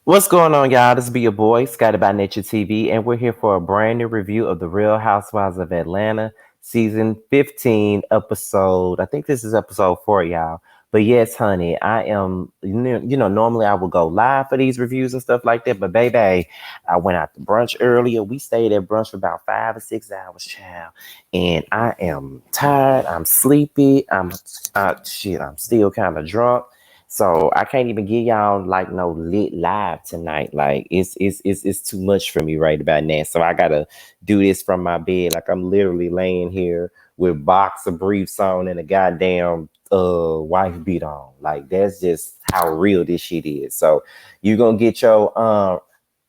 What's going on, y'all? This be your boy, Scotty by Nature TV, and we're here for a brand new review of The Real Housewives of Atlanta, season 15, episode. I think this is episode 4, y'all. But yes, honey, I am, normally I would go live for these reviews and stuff like that, but baby, I went out to brunch earlier. We stayed at brunch for about 5 or 6 hours, child, and I am tired. I'm sleepy. I'm still kind of drunk. So I can't even give y'all like no lit live tonight. Like it's too much for me right about now. So I gotta do this from my bed. Like I'm literally laying here with boxer briefs on and a goddamn wife beat on. Like that's just how real this shit is. So you gonna get your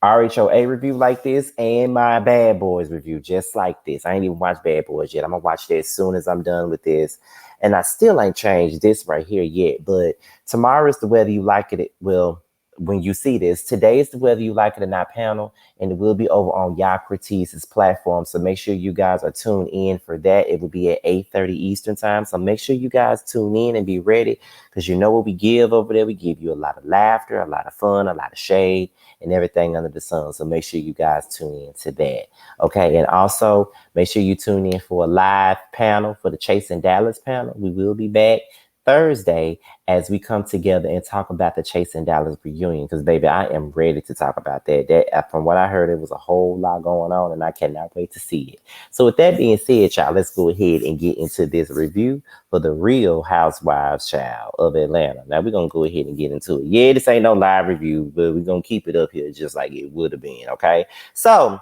RHOA review like this and my Bad Boys review just like this. I ain't even watched Bad Boys yet. I'm gonna watch that as soon as I'm done with this. And I still ain't changed this right here yet. But tomorrow is the whether you like it. Well, when you see this, today is the whether you like it or not panel, and it will be over on Yacritis's platform. So make sure you guys are tuned in for that. It will be at 8:30 Eastern time. So make sure you guys tune in and be ready because you know what we give over there. We give you a lot of laughter, a lot of fun, a lot of shade, and everything under the sun. So make sure you guys tune in to that. Okay, and also make sure you tune in for a live panel for the Chasing Dallas panel. We will be back Thursday as we come together and talk about the Chasing Dallas reunion. Because baby, I am ready to talk about that. That from what I heard, it was a whole lot going on, and I cannot wait to see it. So with that being said, y'all, let's go ahead and get into this review for the Real Housewives, child, of Atlanta. Now we're gonna go ahead and get into it. Yeah, this ain't no live review, but we're gonna keep it up here just like it would have been. Okay, so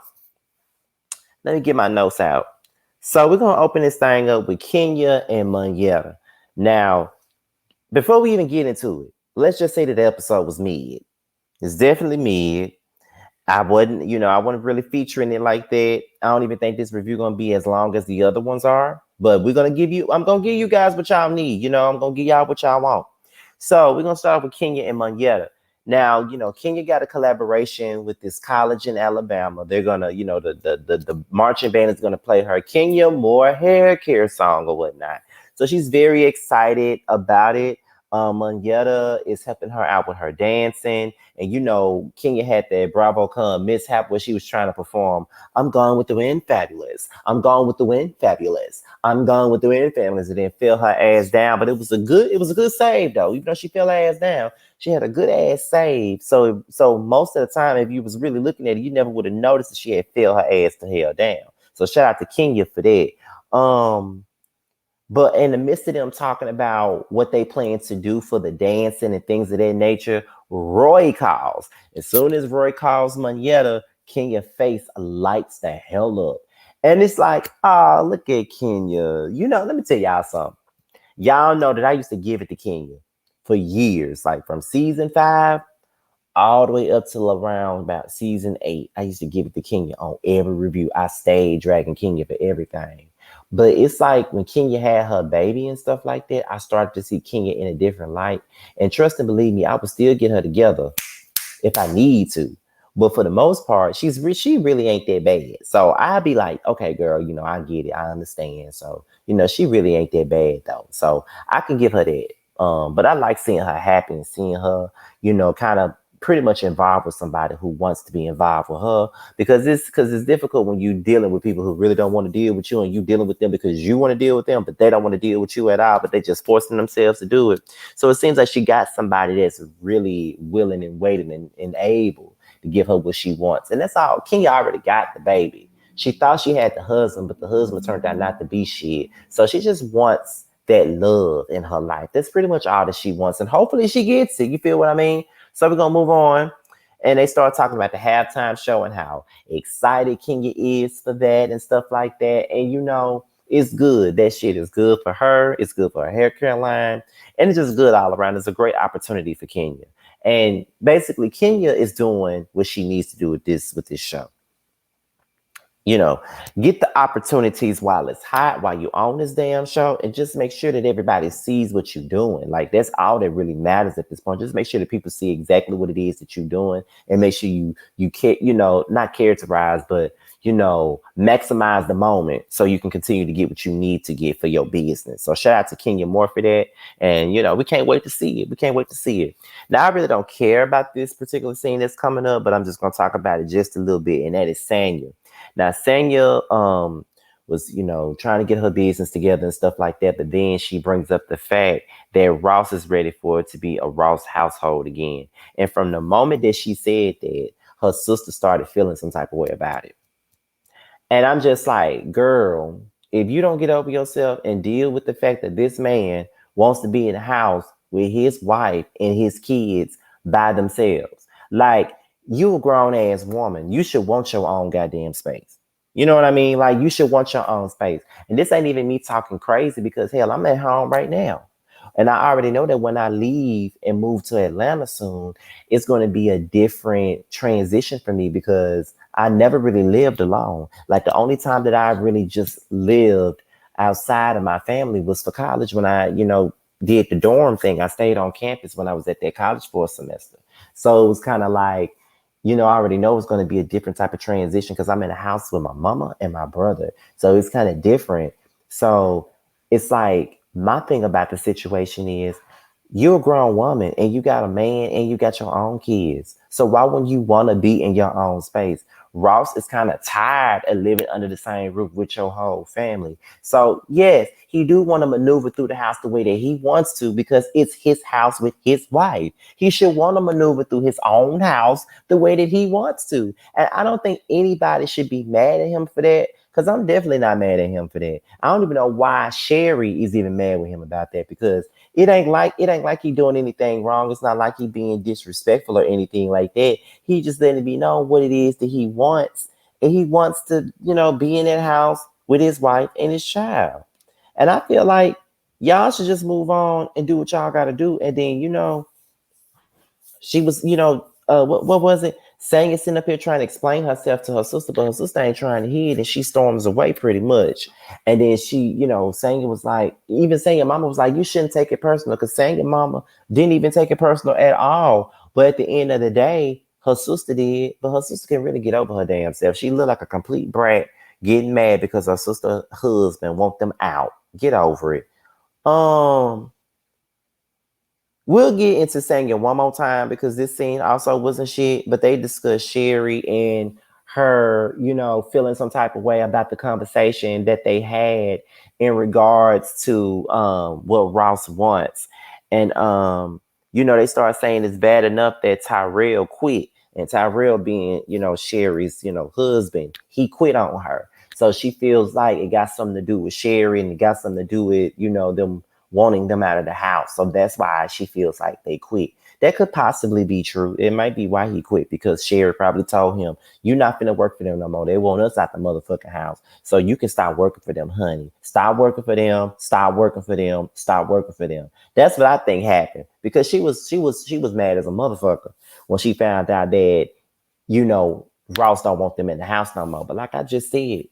let me get my notes out. So we're gonna open this thing up with Kenya and Monyetta. Now, before we even get into it, let's just say that the episode was mid. It's definitely mid. I wasn't really featuring it like that. I don't even think this review gonna be as long as the other ones are. But I'm gonna give you guys what y'all need. I'm gonna give y'all what y'all want. So we're gonna start off with Kenya and Monyetta. Now, Kenya got a collaboration with this college in Alabama. They're gonna, the marching band is gonna play her Kenya More Hair Care song or whatnot. So she's very excited about it. Monyetta is helping her out with her dancing. And Kenya had that BravoCon mishap where she was trying to perform, I'm gone with the wind, fabulous. I'm gone with the wind, fabulous. I'm gone with the wind, fabulous. And then fell her ass down. But it was a good save though. Even though she fell her ass down, she had a good ass save. So most of the time, if you was really looking at it, you never would have noticed that she had fell her ass to hell down. So shout out to Kenya for that. But in the midst of them talking about what they plan to do for the dancing and things of that nature, Roy calls. As soon as Roy calls Monyetta, Kenya face lights the hell up. And it's like, oh, look at Kenya. Let me tell y'all something. Y'all know that I used to give it to Kenya for years, like from season 5 all the way up till around about season 8. I used to give it to Kenya on every review. I stayed dragging Kenya for everything. But it's like when Kenya had her baby and stuff like that, I started to see Kenya in a different light. And trust and believe me, I would still get her together if I need to. But for the most part, she really ain't that bad. So I'd be like, okay, girl, I get it. I understand. So, she really ain't that bad though. So I can give her that. But I like seeing her happy and seeing her, kind of pretty much involved with somebody who wants to be involved with her because it's difficult when you dealing with people who really don't want to deal with you and you dealing with them because you want to deal with them, but they don't want to deal with you at all, but they just forcing themselves to do it. So it seems like she got somebody that's really willing and waiting and able to give her what she wants. And that's all. Kenya already got the baby. She thought she had the husband, but the husband turned out not to be shit. So she just wants that love in her life. That's pretty much all that she wants. And hopefully she gets it. You feel what I mean? So we're going to move on. And they start talking about the halftime show and how excited Kenya is for that and stuff like that. And it's good. That shit is good for her. It's good for her hair care line. And it's just good all around. It's a great opportunity for Kenya. And basically, Kenya is doing what she needs to do with this show. you know, get the opportunities while it's hot, while you own this damn show, and just make sure that everybody sees what you're doing. Like that's all that really matters at this point. Just make sure that people see exactly what it is that you're doing, and make sure you can, not characterize, but maximize the moment so you can continue to get what you need to get for your business. So shout out to Kenya Moore for that. And we can't wait to see it. We can't wait to see it. Now I really don't care about this particular scene that's coming up, but I'm just gonna talk about it just a little bit, and that is Sanya. Now, Sanya was, trying to get her business together and stuff like that. But then she brings up the fact that Ross is ready for it to be a Ross household again. And from the moment that she said that, her sister started feeling some type of way about it. And I'm just like, girl, if you don't get over yourself and deal with the fact that this man wants to be in the house with his wife and his kids by themselves, like you a grown ass woman, you should want your own goddamn space. You know what I mean? Like you should want your own space. And this ain't even me talking crazy because hell, I'm at home right now. And I already know that when I leave and move to Atlanta soon, it's going to be a different transition for me because I never really lived alone. Like the only time that I really just lived outside of my family was for college when I, did the dorm thing. I stayed on campus when I was at that college for a semester. So it was kind of like, I already know it's going to be a different type of transition because I'm in a house with my mama and my brother. So it's kind of different. So it's like my thing about the situation is you're a grown woman and you got a man and you got your own kids. So why wouldn't you want to be in your own space? Ross is kind of tired of living under the same roof with your whole family. So yes, he do want to maneuver through the house the way that he wants to because it's his house with his wife. He should want to maneuver through his own house the way that he wants to. And I don't think anybody should be mad at him for that. Because I'm definitely not mad at him for that. I don't even know why Sheree is even mad with him about that. Because it ain't like he doing anything wrong. It's not like he being disrespectful or anything like that. He just letting it be known what it is that he wants. And he wants to, be in that house with his wife and his child. And I feel like y'all should just move on and do what y'all gotta do. And then, she was, what was it? Saying it sitting up here trying to explain herself to her sister, but her sister ain't trying to hear it, and she storms away pretty much. And then she, saying it was like, even saying your mama was like, you shouldn't take it personal, because saying your mama didn't even take it personal at all. But at the end of the day, her sister did, but her sister can really get over her damn self. She looked like a complete brat getting mad because her sister husband want them out. Get over it. Um, We'll get into saying it one more time because this scene also wasn't shit, but they discussed Sheree and her, feeling some type of way about the conversation that they had in regards to what Ross wants. And they start saying it's bad enough that Tyrell quit. And Tyrell being, Sherry's, husband, he quit on her. So she feels like it got something to do with Sherry and it got something to do with, them wanting them out of the house. So that's why she feels like they quit. That could possibly be true. It might be why he quit because Sherry probably told him, you're not going to work for them no more. They want us out the motherfucking house. So you can stop working for them, honey. Stop working for them. Stop working for them. Stop working for them. That's what I think happened because she was mad as a motherfucker when she found out that, Ross don't want them in the house no more. But like I just said,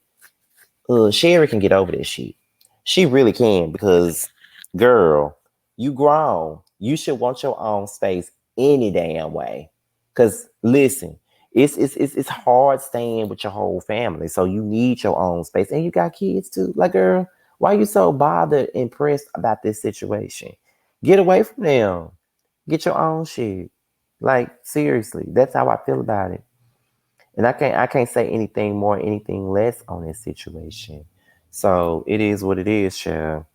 Sherry can get over this shit. She really can because, girl, you grown. You should want your own space any damn way. Cause listen, it's hard staying with your whole family, so you need your own space, and you got kids too. Like, girl, why you so bothered and pressed about this situation? Get away from them. Get your own shit. Like seriously, that's how I feel about it. And I can't say anything more, anything less on this situation. So it is what it is, Cheryl.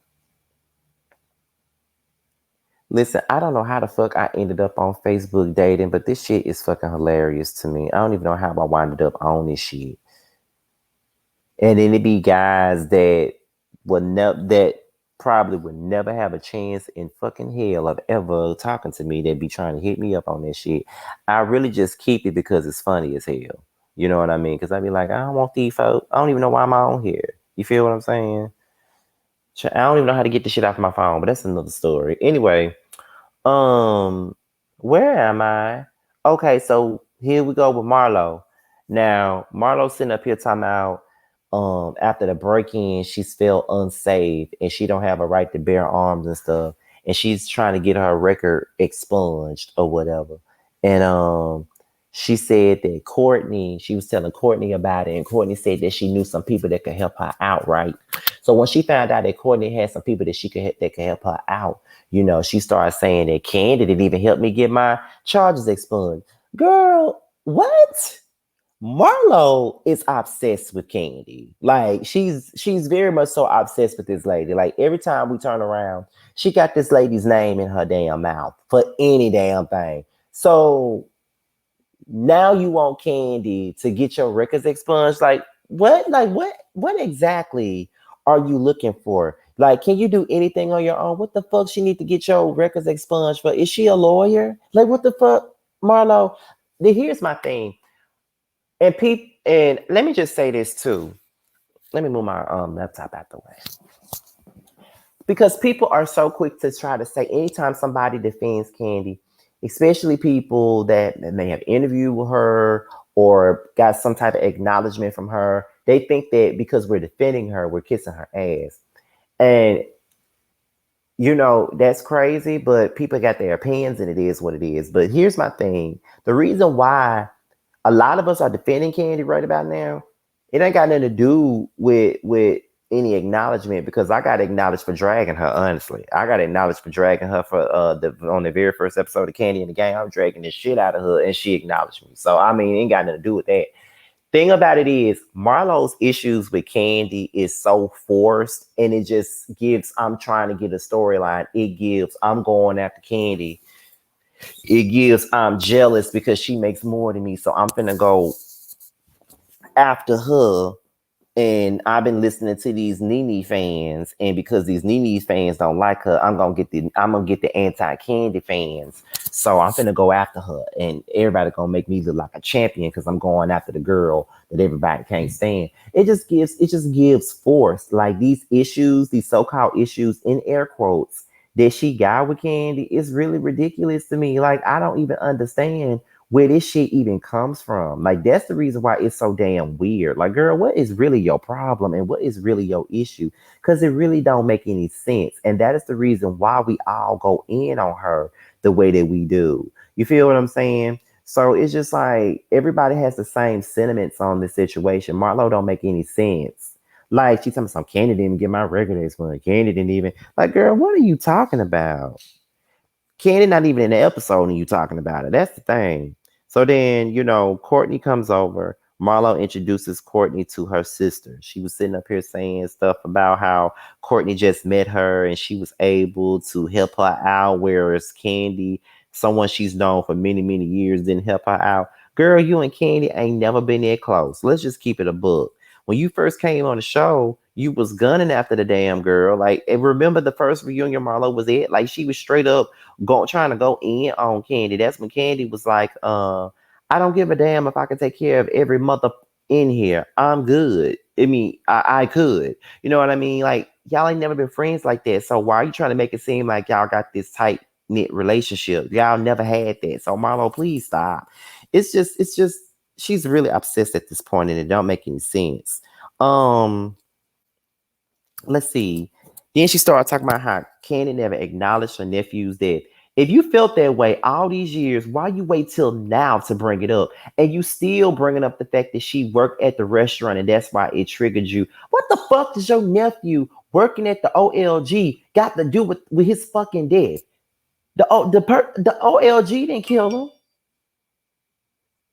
Listen, I don't know how the fuck I ended up on Facebook dating, but this shit is fucking hilarious to me. I don't even know how I winded up on this shit. And then it be guys that probably would never have a chance in fucking hell of ever talking to me that be trying to hit me up on this shit. I really just keep it because it's funny as hell. You know what I mean? Because I be like, I don't want these folks. I don't even know why I'm on here. You feel what I'm saying? I don't even know how to get this shit off my phone, but that's another story. Anyway, um, where am I? Okay, so here we go with Marlo. Now, Marlo sitting up here talking about after the break-in, she's felt unsafe and she don't have a right to bear arms and stuff. And she's trying to get her record expunged or whatever. And she said that she was telling Courtney about it, and Courtney said that she knew some people that could help her out, right? So when she found out that Courtney had some people that that could help her out, she started saying that Kandi didn't even help me get my charges expunged. Girl, what? Marlo is obsessed with Kandi. Like she's very much so obsessed with this lady. Like every time we turn around, she got this lady's name in her damn mouth for any damn thing. So now you want Kandi to get your records expunged. Like what? Like what exactly are you looking for? Like, can you do anything on your own? What the fuck she need to get your records expunged for? Is she a lawyer? Like what the fuck, Marlo? Here's my thing. And let me just say this too. Let me move my laptop out the way. Because people are so quick to try to say anytime somebody defends Kandi, especially people that may have interviewed with her or got some type of acknowledgement from her, they think that because we're defending her, we're kissing her ass. And that's crazy, but people got their opinions and it is what it is. But here's my thing. The reason why a lot of us are defending Kandi right about now, it ain't got nothing to do with any acknowledgement, because I got acknowledged for dragging her. Honestly, I got acknowledged for dragging her for on the very first episode of Kandi in the Game. I'm dragging the shit out of her, and she acknowledged me. So I mean, it ain't got nothing to do with that. Thing about it is, Marlo's issues with Kandi is so forced, and it just gives. I'm trying to get a storyline. It gives. I'm going after Kandi. It gives. I'm jealous because she makes more than me, so I'm finna go after her. And I've been listening to these Nene fans, and because these Nene fans don't like her, I'm gonna get the anti-Kandi fans. So I'm finna go after her, and everybody gonna make me look like a champion because I'm going after the girl that everybody can't stand. It just gives force. Like these issues, these so-called issues in air quotes that she got with Kandi is really ridiculous to me. Like I don't even understand where this shit even comes from. Like that's the reason why it's so damn weird. Like, girl, what is really your problem and what is really your issue? Because it really don't make any sense. And that is the reason why we all go in on her the way that we do. You feel what I'm saying? So it's just like everybody has the same sentiments on this situation. Marlo don't make any sense. Like she telling me some Kandi didn't even get my record expunged. Kandi didn't even like, girl, what are you talking about? Kandi not even in the episode and you talking about it. That's the thing. So then, Courtney comes over. Marlo introduces Courtney to her sister. She was sitting up here saying stuff about how Courtney just met her and she was able to help her out, whereas Kandi, someone she's known for many, many years, didn't help her out. Girl, you and Kandi ain't never been that close. Let's just keep it a book. When you first came on the show, you was gunning after the damn girl. Like, and remember the first reunion Marlo was at? Like, she was straight up trying to go in on Kandi. That's when Kandi was like, I don't give a damn if I can take care of every mother in here. I'm good. I mean, I could. You know what I mean? Like, y'all ain't never been friends like that. So why are you trying to make it seem like y'all got this tight knit relationship? Y'all never had that. So Marlo, please stop. It's just she's really obsessed at this point and it don't make any sense. Um, let's see. Then she started talking about how Kandi never acknowledged her nephew's death. If you felt that way all these years, why you wait till now to bring it up? And you still bringing up the fact that she worked at the restaurant and that's why it triggered you. What the fuck does your nephew working at the OLG got to do with his fucking death? The OLG didn't kill him.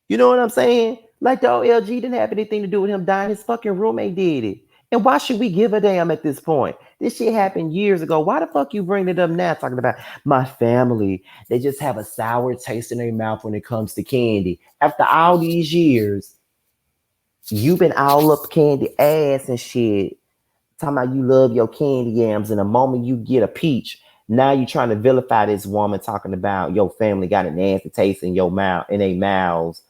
You know what I'm saying? Like the OLG didn't have anything to do with him dying. His fucking roommate did it. And why should we give a damn at this point? This shit happened years ago. Why the fuck you bring it up now talking about my family? They just have a sour taste in their mouth when it comes to Kandi. After all these years, you've been all up Kandi ass and shit. Talking about you love your candy yams, and the moment you get a peach, now you trying to vilify this woman talking about your family got a nasty taste in your mouth in their mouths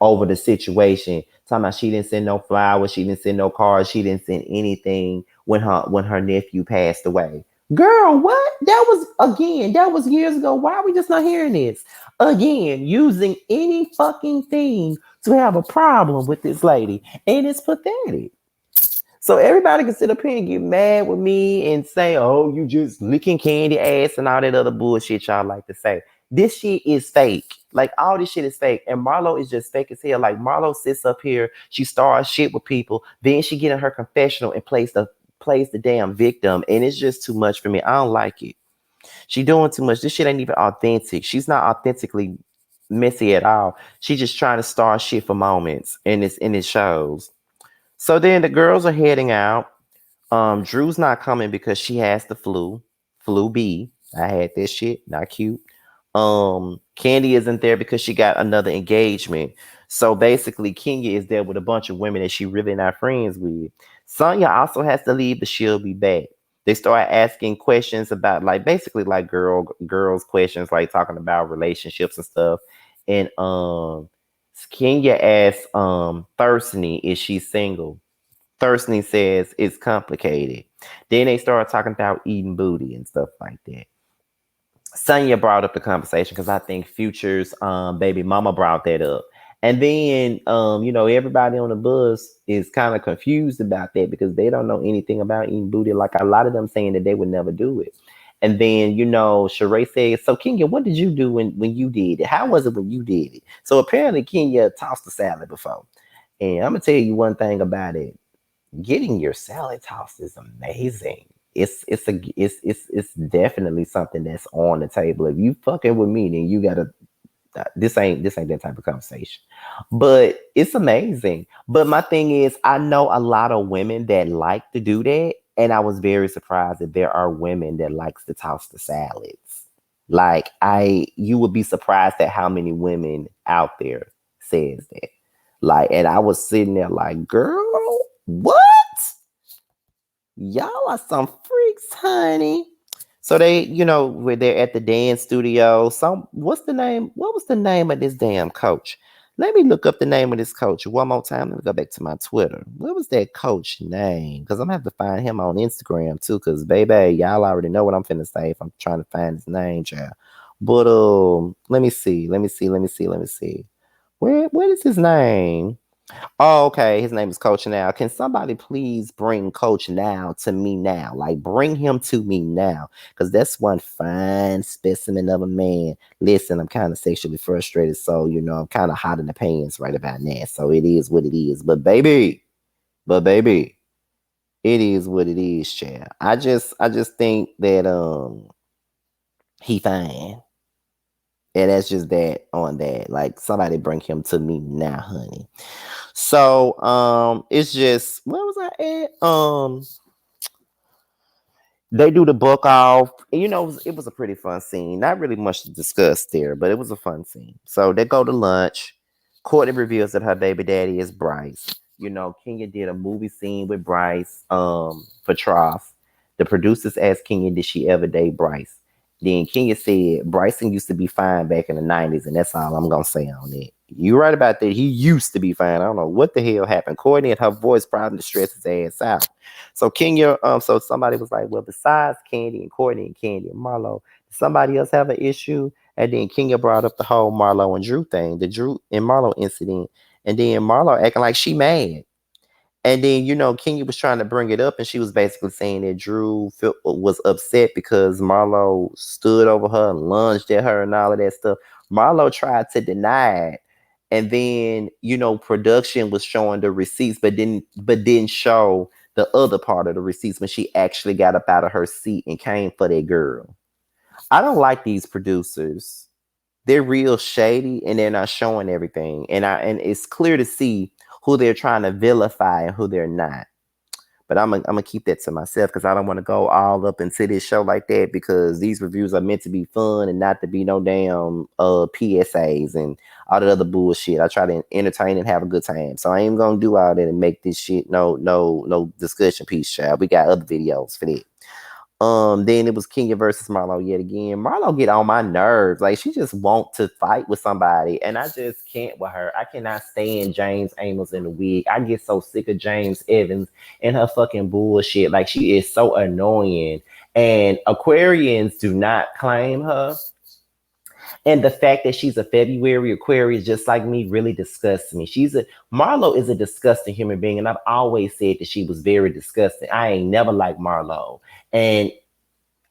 over the situation. Talking about she didn't send no flowers, she didn't send no cards, she didn't send anything when her nephew passed away. Girl, what? That was years ago. Why are we just not hearing this? Again, using any fucking thing to have a problem with this lady. And it's pathetic. So everybody can sit up here and get mad with me and say, "Oh, you just licking candy ass" and all that other bullshit y'all like to say. This shit is fake. Like all this shit is fake, and Marlo is just fake as hell. Like Marlo sits up here, she starts shit with people, then she get in her confessional and plays the damn victim, and it's just too much for me. I don't like it. She doing too much. This shit ain't even authentic. She's not authentically messy at all. She just trying to start shit for moments, and it shows. So then the girls are heading out. Drew's not coming because she has the flu. Flu B. I had this shit. Not cute. Kandi isn't there because she got another engagement. So basically, Kenya is there with a bunch of women that she really not friends with. Sonya also has to leave, but she'll be back. They start asking questions about like basically like girls questions, like talking about relationships and stuff. And Kenya asks Thurston, is she single? Thurston says it's complicated. Then they start talking about eating booty and stuff like that. Sonya brought up the conversation because I think Future's baby mama brought that up. And then everybody on the bus is kind of confused about that because they don't know anything about eating booty. Like a lot of them saying that they would never do it. And then, Sheree says, "So Kenya, what did you do when you did it? How was it when you did it?" So apparently Kenya tossed the salad before. And I'm gonna tell you one thing about it. Getting your salad tossed is amazing. It's definitely something that's on the table. If you fucking with me, then you gotta. This ain't that type of conversation, but it's amazing. But my thing is, I know a lot of women that like to do that, and I was very surprised that there are women that likes to toss the salads. Like you would be surprised at how many women out there says that. Like, and I was sitting there like, girl, what? Y'all are some freaks, honey. So where they're at the dance studio. What's the name? What was the name of this damn coach? Let me look up the name of this coach one more time. Let me go back to my Twitter. What was that coach name? Because I'm gonna have to find him on Instagram too. Because baby, y'all already know what I'm finna say if I'm trying to find his name, child. But let me see. What is his name? Oh, okay. His name is Coach Now. Can somebody please bring Coach Now to me now? Like, bring him to me now. Because that's one fine specimen of a man. Listen, I'm kind of sexually frustrated. So, I'm kind of hot in the pants right about now. So it is what it is. But baby, it is what it is, child. I just think that he fine. And that's just that on that. Like, somebody bring him to me now, honey. So it's just where was I at? They do the book off. And, it was a pretty fun scene. Not really much to discuss there, but it was a fun scene. So they go to lunch. Courtney reveals that her baby daddy is Bryce. Kenya did a movie scene with Bryce for Trough. The producers asked Kenya, did she ever date Bryce? Then Kenya said Bryson used to be fine back in the 90s, and that's all I'm gonna say on it. You're right about that. He used to be fine. I don't know what the hell happened. Courtney and her voice probably stressed his ass out. So Kenya, so somebody was like, well, besides Kandi and Courtney and Kandi and Marlo, did somebody else have an issue? And then Kenya brought up the whole Marlo and Drew thing, the Drew and Marlo incident. And then Marlo acting like she mad. And then, Kenya was trying to bring it up, and she was basically saying that Drew was upset because Marlo stood over her and lunged at her and all of that stuff. Marlo tried to deny it. And then, production was showing the receipts, but didn't show the other part of the receipts when she actually got up out of her seat and came for that girl. I don't like these producers. They're real shady and they're not showing everything. And it's clear to see who they're trying to vilify and who they're not. But I'm gonna keep that to myself because I don't want to go all up into this show like that because these reviews are meant to be fun and not to be no damn PSAs and all that other bullshit. I try to entertain and have a good time. So I ain't gonna do all that and make this shit no discussion piece, child. We got other videos for that. Then it was Kenya versus Marlo yet again. Marlo get on my nerves. Like she just want to fight with somebody, and I just can't with her. I cannot stand James Amos in the wig. I get so sick of James Evans and her fucking bullshit. Like she is so annoying. And Aquarians do not claim her. And the fact that she's a February Aquarius, just like me, really disgusts me. Marlo is a disgusting human being, and I've always said that she was very disgusting. I ain't never liked Marlo. And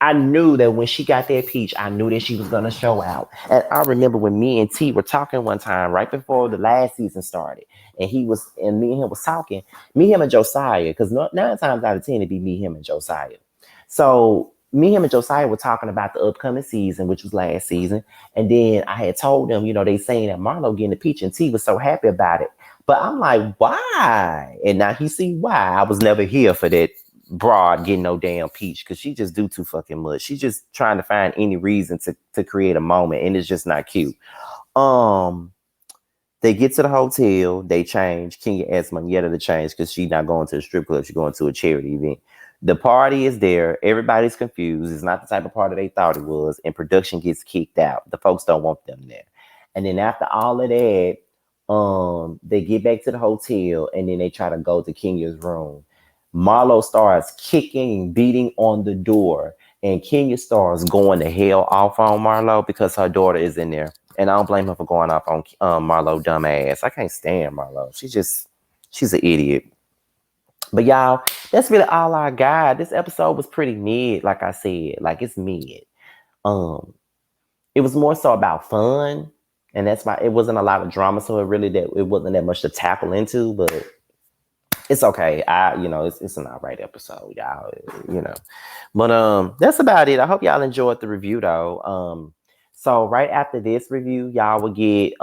I knew that when she got that peach, I knew that she was gonna show out. And I remember when me and T were talking one time right before the last season started, and me and him was talking, me, him, and Josiah, because 9 times out of 10 it'd be me, him, and Josiah. So me, him, and Josiah were talking about the upcoming season, which was last season, and then I had told them, they saying that Marlo getting the peach, and T was so happy about it. But I'm like, why? And now he see why. I was never here for that broad getting no damn peach, because she just do too fucking much. She's just trying to find any reason to create a moment, and it's just not cute. They get to the hotel, they change. Kenya asks Moneta to change because she's not going to the strip club, she's going to a charity event. The party is there, everybody's confused. It's not the type of party they thought it was, and production gets kicked out. The folks don't want them there. And then after all of that, they get back to the hotel, and then they try to go to Kenya's room. Marlo starts kicking, beating on the door, and Kenya starts going to hell off on Marlo because her daughter is in there. And I don't blame her for going off on Marlo dumbass. I can't stand Marlo. She's an idiot. But y'all, that's really all I got. This episode was pretty mid, like I said. Like, it's mid. It was more so about fun, and that's why it wasn't a lot of drama, so it wasn't that much to tackle into, but it's okay. It's an alright episode, y'all. But that's about it. I hope y'all enjoyed the review though. So right after this review, y'all will get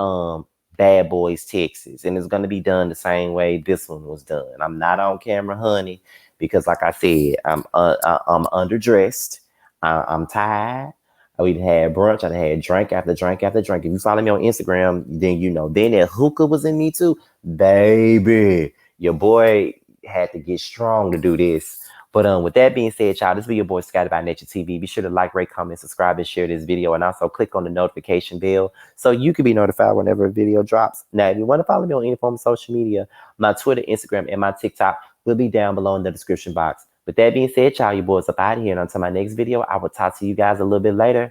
Bad Boys Texas, and it's gonna be done the same way this one was done. I'm not on camera, honey, because like I said, I'm underdressed. I'm tired. We had brunch. I had drink after drink after drink. If you follow me on Instagram, then Then that hookah was in me too, baby. Your boy had to get strong to do this. But with that being said, y'all, this be your boy Scotty by Nature TV. Be sure to like, rate, comment, subscribe, and share this video. And also click on the notification bell so you can be notified whenever a video drops. Now, if you want to follow me on any form of social media, my Twitter, Instagram, and my TikTok will be down below in the description box. With that being said, y'all, your boys up out of here. And until my next video, I will talk to you guys a little bit later.